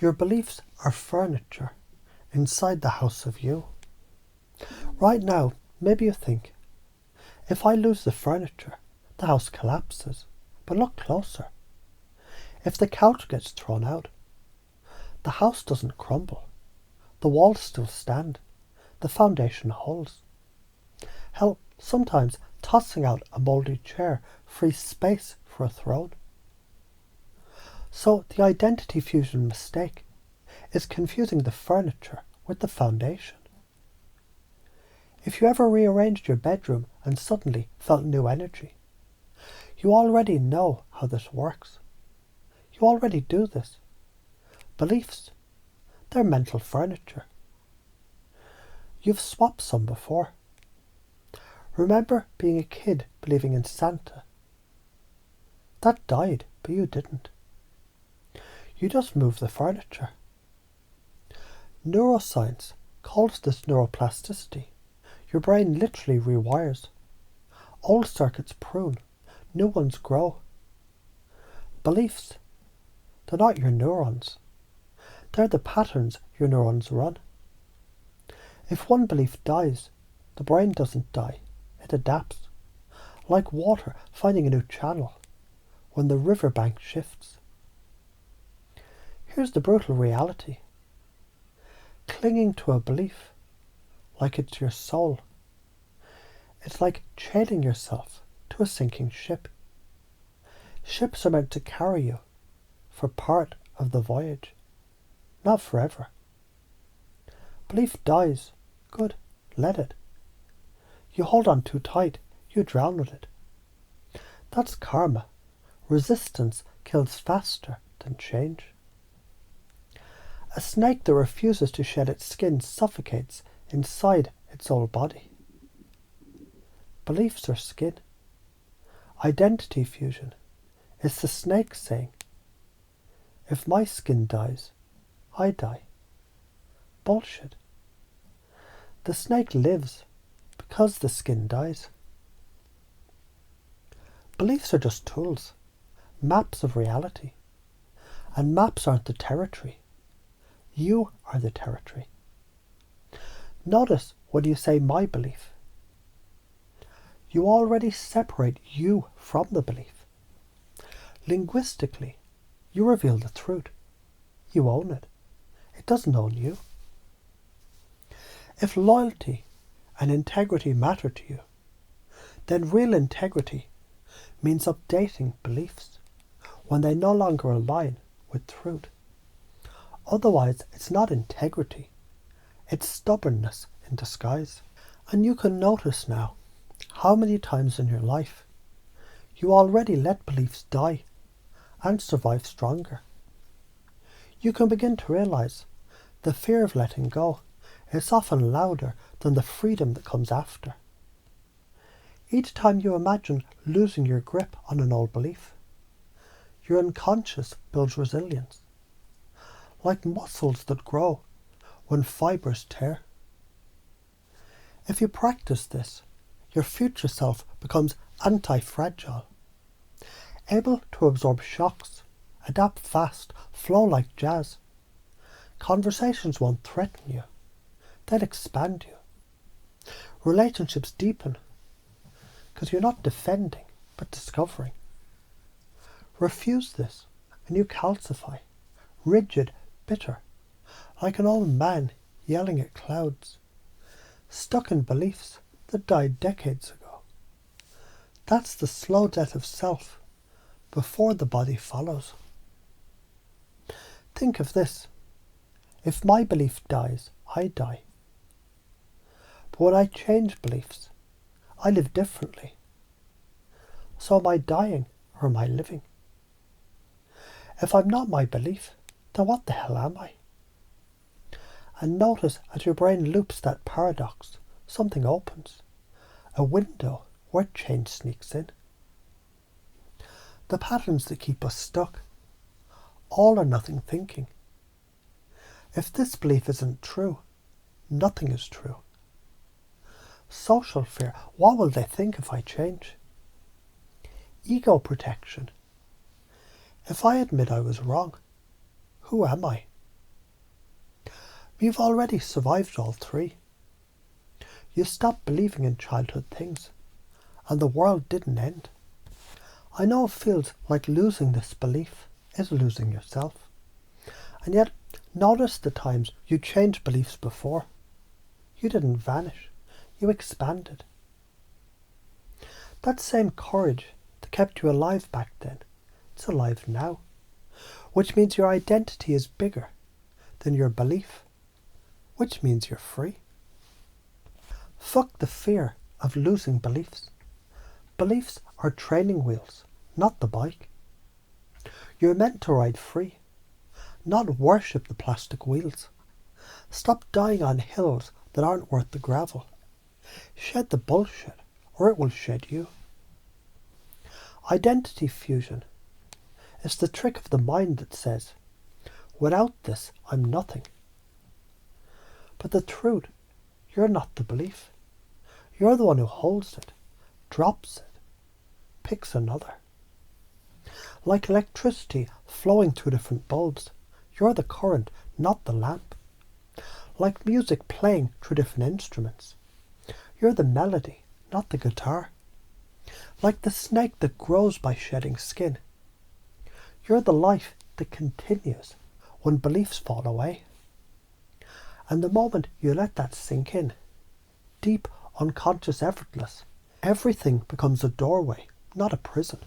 Your beliefs are furniture inside the house of you. Right now, maybe you think, if I lose the furniture, the house collapses. But look closer. If the couch gets thrown out, the house doesn't crumble. The walls still stand. The foundation holds. Hell, sometimes tossing out a mouldy chair frees space for a throne. So the identity fusion mistake is confusing the furniture with the foundation. If you ever rearranged your bedroom and suddenly felt new energy, you already know how this works. You already do this. Beliefs, they're mental furniture. You've swapped some before. Remember being a kid believing in Santa? That died, but you didn't. You just moved the furniture. Neuroscience calls this neuroplasticity. Your brain literally rewires. Old circuits prune, new ones grow. Beliefs, they're not your neurons. They're the patterns your neurons run. If one belief dies, the brain doesn't die. It adapts. Like water finding a new channel when the riverbank shifts. Here's the brutal reality. Clinging to a belief, like it's your soul. It's like chaining yourself to a sinking ship. Ships are meant to carry you for part of the voyage, not forever. Belief dies. Good, let it. You hold on too tight, you drown with it. That's karma. Resistance kills faster than change. A snake that refuses to shed its skin suffocates inside its old body. Beliefs are skin. Identity fusion is the snake saying, if my skin dies, I die. Bullshit. The snake lives because the skin dies. Beliefs are just tools, maps of reality. And maps aren't the territory. You are the territory. Notice when you say my belief. You already separate you from the belief. Linguistically, you reveal the truth. You own it. It doesn't own you. If loyalty and integrity matter to you, then real integrity means updating beliefs when they no longer align with truth. Otherwise, it's not integrity. It's stubbornness in disguise. And you can notice now how many times in your life you already let beliefs die and survive stronger. You can begin to realize the fear of letting go is often louder than the freedom that comes after. Each time you imagine losing your grip on an old belief, your unconscious builds resilience, like muscles that grow when fibers tear. If you practice this, your future self becomes anti-fragile, able to absorb shocks, adapt fast, flow like jazz. Conversations won't threaten you, they'll expand you. Relationships deepen, because you're not defending, but discovering. Refuse this, and you calcify, rigid, bitter, like an old man yelling at clouds, stuck in beliefs that died decades ago. That's the slow death of self before the body follows. Think of this. If my belief dies, I die. But when I change beliefs, I live differently. So am I dying or am I living? If I'm not my belief, then what the hell am I? And notice as your brain loops that paradox, something opens. A window where change sneaks in. The patterns that keep us stuck. All or nothing thinking. If this belief isn't true, nothing is true. Social fear. What will they think if I change? Ego protection. If I admit I was wrong, who am I? You've already survived all three. You stopped believing in childhood things, and the world didn't end. I know it feels like losing this belief is losing yourself. And yet, notice the times you changed beliefs before. You didn't vanish, you expanded. That same courage that kept you alive back then, it's alive now. Which means your identity is bigger than your belief. Which means you're free. Fuck the fear of losing beliefs. Beliefs are training wheels, not the bike. You're meant to ride free, not worship the plastic wheels. Stop dying on hills that aren't worth the gravel. Shed the bullshit, or it will shed you. Identity fusion is the trick of the mind that says, without this, I'm nothing. But the truth, you're not the belief. You're the one who holds it, drops it, picks another. Like electricity flowing through different bulbs, you're the current, not the lamp. Like music playing through different instruments, you're the melody, not the guitar. Like the snake that grows by shedding skin, you're the life that continues when beliefs fall away. And the moment you let that sink in, deep, unconscious, effortless, everything becomes a doorway, not a prison.